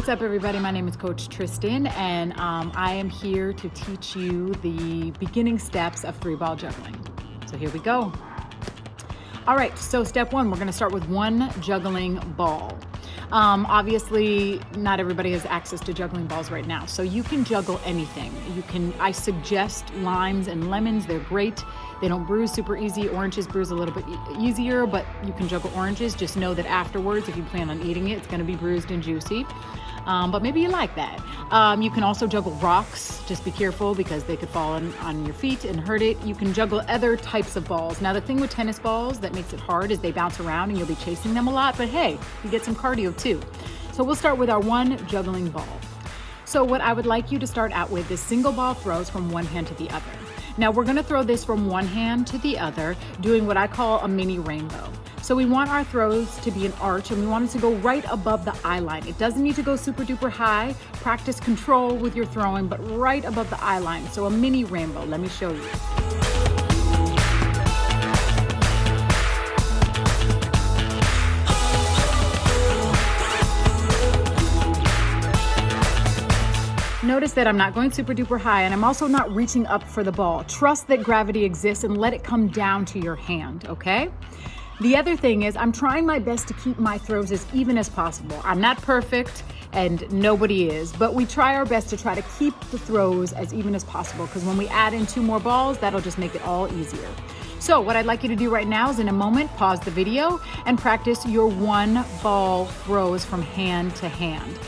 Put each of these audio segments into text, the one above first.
What's up, everybody? My name is Coach Tristan, and I am here to teach you the beginning steps of 3-ball juggling. So here we go. All right, so step one, we're going to start with one juggling ball. Obviously, not everybody has access to juggling balls right now, so you can juggle anything. I suggest limes and lemons. They're great. They don't bruise super easy. Oranges bruise a little bit easier, but you can juggle oranges. Just know that afterwards, if you plan on eating it, it's going to be bruised and juicy. But maybe you like that. You can also juggle rocks. Just be careful because they could fall on your feet and hurt it. You can juggle other types of balls. Now, the thing with tennis balls that makes it hard is they bounce around and you'll be chasing them a lot, but hey, you get some cardio too. So we'll start with our one juggling ball. So what I would like you to start out with is single ball throws from one hand to the other. Now we're going to throw this from one hand to the other, doing what I call a mini rainbow. So we want our throws to be an arch, and we want it to go right above the eye line. It doesn't need to go super duper high. Practice control with your throwing, but right above the eye line. So a mini rainbow. Let me show you. Notice that I'm not going super duper high, and I'm also not reaching up for the ball. Trust that gravity exists and let it come down to your hand, okay? The other thing is I'm trying my best to keep my throws as even as possible. I'm not perfect, and nobody is, but we try our best to try to keep the throws as even as possible, because when we add in 2 more balls, that'll just make it all easier. So what I'd like you to do right now is, in a moment, pause the video and practice your 1-ball throws from hand to hand.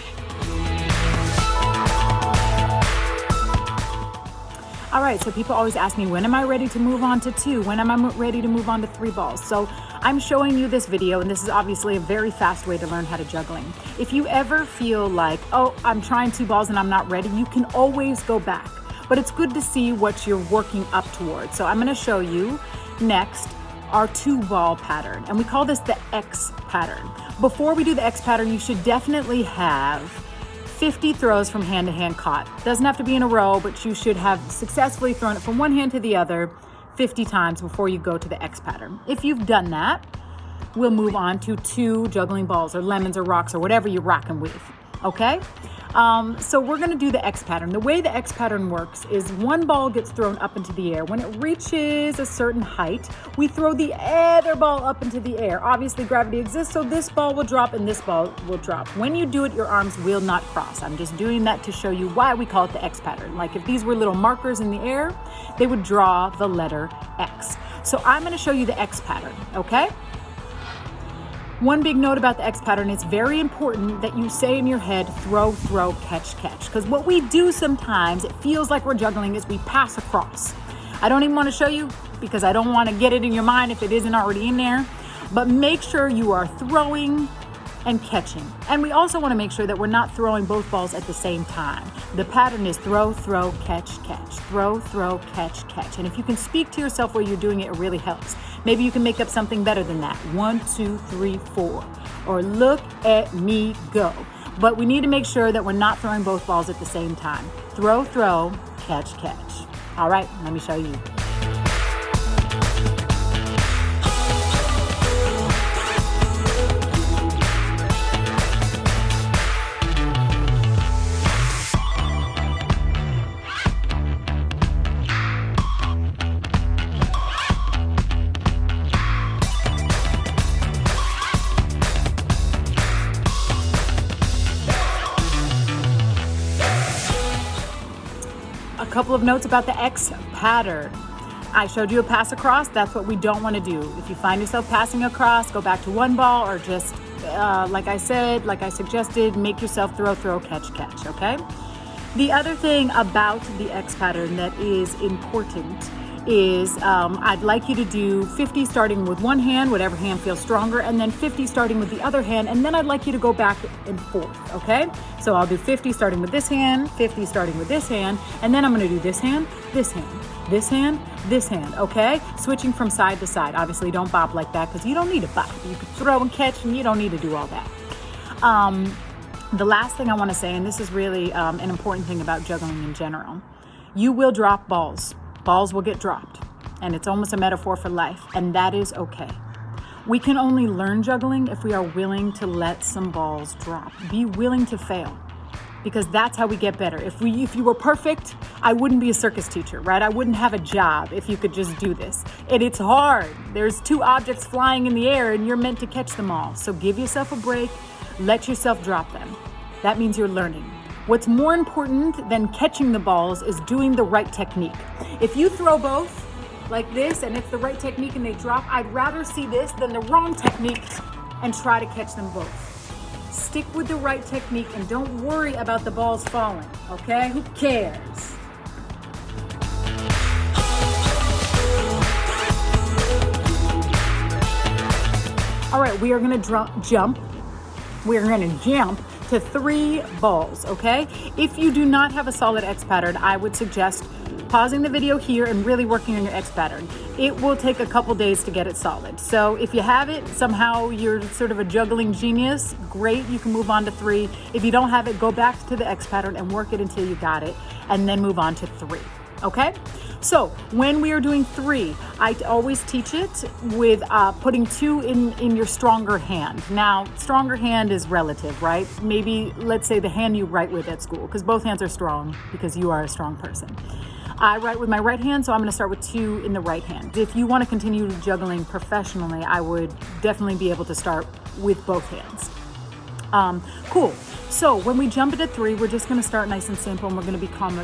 All right, so people always ask me, when am I ready to move on to 2? When am I ready to move on to 3 balls? So I'm showing you this video, and this is obviously a very fast way to learn how to juggling. If you ever feel like, oh, I'm trying 2 balls and I'm not ready, you can always go back. But it's good to see what you're working up towards. So I'm gonna show you next our 2-ball pattern, and we call this the X pattern. Before we do the X pattern, you should definitely have 50 throws from hand to hand caught. Doesn't have to be in a row, but you should have successfully thrown it from one hand to the other 50 times before you go to the X pattern. If you've done that, we'll move on to 2 juggling balls or lemons or rocks or whatever you're rocking with, okay? So we're gonna do the X pattern. The way the X pattern works is 1 ball gets thrown up into the air. When it reaches a certain height, we throw the other ball up into the air. Obviously gravity exists, so this ball will drop and this ball will drop. When you do it, your arms will not cross. I'm just doing that to show you why we call it the X pattern. Like if these were little markers in the air, they would draw the letter X. So I'm gonna show you the X pattern, okay? One big note about the X pattern, it's very important that you say in your head, throw, throw, catch, catch. Because what we do sometimes, it feels like we're juggling, is we pass across. I don't even want to show you because I don't want to get it in your mind if it isn't already in there. But make sure you are throwing and catching. And we also want to make sure that we're not throwing both balls at the same time. The pattern is throw, throw, catch, catch. Throw, throw, catch, catch. And if you can speak to yourself while you're doing it, it really helps. Maybe you can make up something better than that. 1, 2, 3, 4. Or look at me go. But we need to make sure that we're not throwing both balls at the same time. Throw, throw, catch, catch. All right, let me show you. A couple of notes about the X pattern. I showed you a pass across. That's what we don't want to do. If you find yourself passing across, go back to 1 ball, or just, like I suggested, make yourself throw, throw, catch, catch, okay? The other thing about the X pattern that is important is I'd like you to do 50 starting with one hand, whatever hand feels stronger, and then 50 starting with the other hand, and then I'd like you to go back and forth, okay? So I'll do 50 starting with this hand, 50 starting with this hand, and then I'm gonna do this hand, this hand, this hand, this hand, okay? Switching from side to side. Obviously don't bob like that because you don't need to bob. You can throw and catch and you don't need to do all that. The last thing I wanna say, and this is really an important thing about juggling in general, you will drop balls. Balls will get dropped, and it's almost a metaphor for life, and that is okay. We can only learn juggling if we are willing to let some balls drop. Be willing to fail. because that's how we get better. If you were perfect, I wouldn't be a circus teacher, right? I wouldn't have a job if you could just do this. And it's hard. There's 2 objects flying in the air and you're meant to catch them all. So give yourself a break, let yourself drop them. That means you're learning. What's more important than catching the balls is doing the right technique. If you throw both like this and it's the right technique and they drop, I'd rather see this than the wrong technique and try to catch them both. Stick with the right technique and don't worry about the balls falling, okay? Who cares? All right, we are gonna jump. We're gonna jump to 3 balls, okay? If you do not have a solid X pattern, I would suggest pausing the video here and really working on your X pattern. It will take a couple days to get it solid. So if you have it, somehow you're sort of a juggling genius, great, you can move on to 3. If you don't have it, go back to the X pattern and work it until you got it, and then move on to 3, okay? So when we are doing 3, I always teach it with putting 2 in your stronger hand. Now, stronger hand is relative, right? Maybe let's say the hand you write with at school, because both hands are strong because you are a strong person. I write with my right hand, so I'm going to start with 2 in the right hand. If you want to continue juggling professionally, I would definitely be able to start with both hands. Cool. So when we jump into 3, we're just going to start nice and simple, and we're going to be calm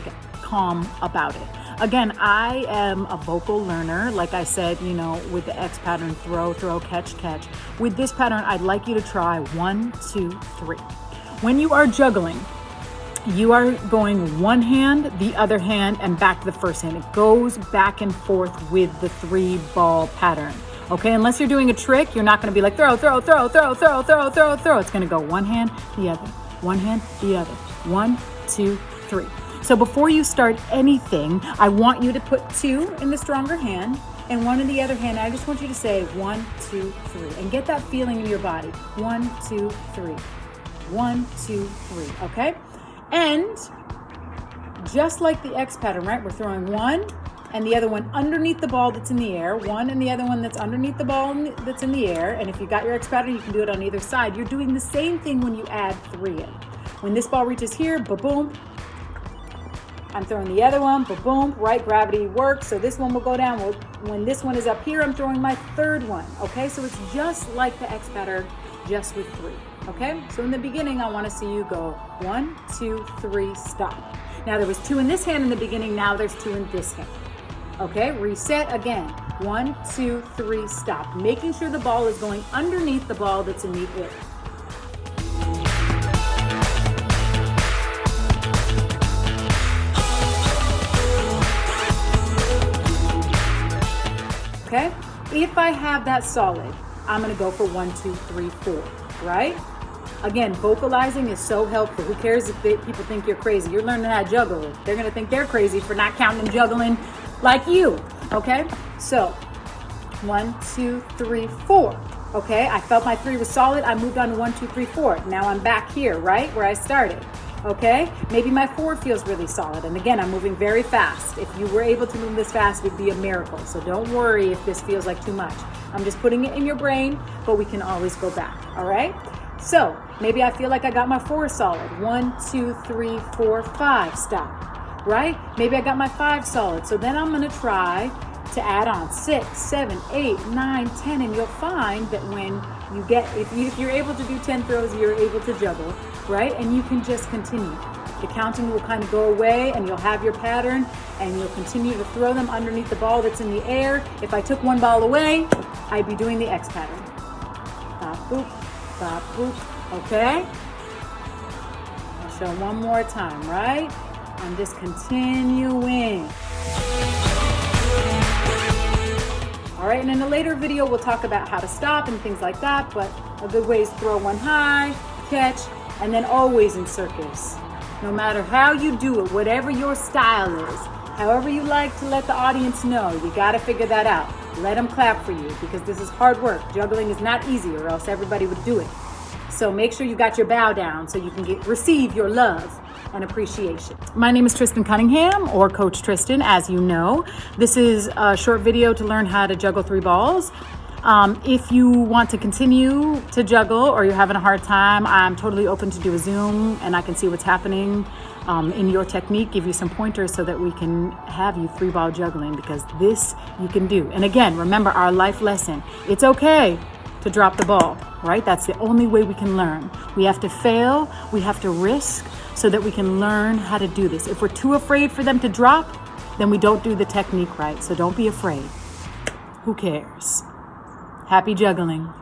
about it. Again, I am a vocal learner. Like I said, you know, with the X pattern, throw, catch. With this pattern, I'd like you to try 1, 2, 3. When you are juggling, you are going one hand, the other hand, and back to the first hand. It goes back and forth with the 3-ball pattern. Okay, unless you're doing a trick, you're not going to be like throw. It's going to go one hand, the other, one hand, the other, 1, 2, 3. So before you start anything, I want you to put 2 in the stronger hand and 1 in the other hand. I just want you to say 1, 2, 3, and get that feeling in your body. 1, 2, 3, 1, 2, 3. Okay. And just like the X pattern, right? We're throwing 1 and the other one underneath the ball that's in the air, 1 and the other one that's underneath the ball that's in the air. And if you got your X pattern, you can do it on either side. You're doing the same thing when you add 3 in. When this ball reaches here, ba-boom, I'm throwing the other one, ba-boom, right? Gravity works. So this one will go down. When this one is up here, I'm throwing my 3rd one. Okay, so it's just like the X pattern, just with 3. Okay, so in the beginning, I want to see you go 1, 2, 3, stop. Now there was 2 in this hand in the beginning, now there's 2 in this hand. Okay, reset again. 1, 2, 3, stop. Making sure the ball is going underneath the ball that's in the air. Okay, if I have that solid, I'm going to go for 1, 2, 3, 4, right? Again, vocalizing is so helpful. Who cares if people think you're crazy? You're learning how to juggle. They're going to think they're crazy for not counting and juggling like you. Okay? So, 1, 2, 3, 4. Okay? I felt my 3 was solid. I moved on to 1, 2, 3, 4. Now I'm back here, right? Where I started. Okay? Maybe my 4 feels really solid. And again, I'm moving very fast. If you were able to move this fast, it would be a miracle. So don't worry if this feels like too much. I'm just putting it in your brain, but we can always go back. All right? So maybe I feel like I got my 4 solid. 1, 2, 3, 4, 5. Stop. Right? Maybe I got my 5 solid. So then I'm going to try to add on 6, 7, 8, 9, 10. And you'll find that when you get, if you're able to do 10 throws, you're able to juggle, right? And you can just continue. The counting will kind of go away and you'll have your pattern and you'll continue to throw them underneath the ball that's in the air. If I took 1 ball away, I'd be doing the X pattern. Bop, boop, bop, boop. Okay? I'll show one more time, right? I'm just continuing. All right, and in a later video, we'll talk about how to stop and things like that, but a good way is throw 1 high, catch, and then always in circus. No matter how you do it, whatever your style is, however you like to let the audience know, you gotta figure that out. Let them clap for you because this is hard work. Juggling is not easy or else everybody would do it. So make sure you got your bow down so you can receive your love and appreciation. My name is Tristan Cunningham, or Coach Tristan, as you know. This is a short video to learn how to juggle 3 balls. If you want to continue to juggle or you're having a hard time, I'm totally open to do a Zoom and I can see what's happening in your technique, give you some pointers so that we can have you 3-ball juggling, because this you can do. And again, remember our life lesson. It's okay to drop the ball, right? That's the only way we can learn. We have to fail, we have to risk so that we can learn how to do this. If we're too afraid for them to drop, then we don't do the technique right. So don't be afraid. Who cares? Happy juggling.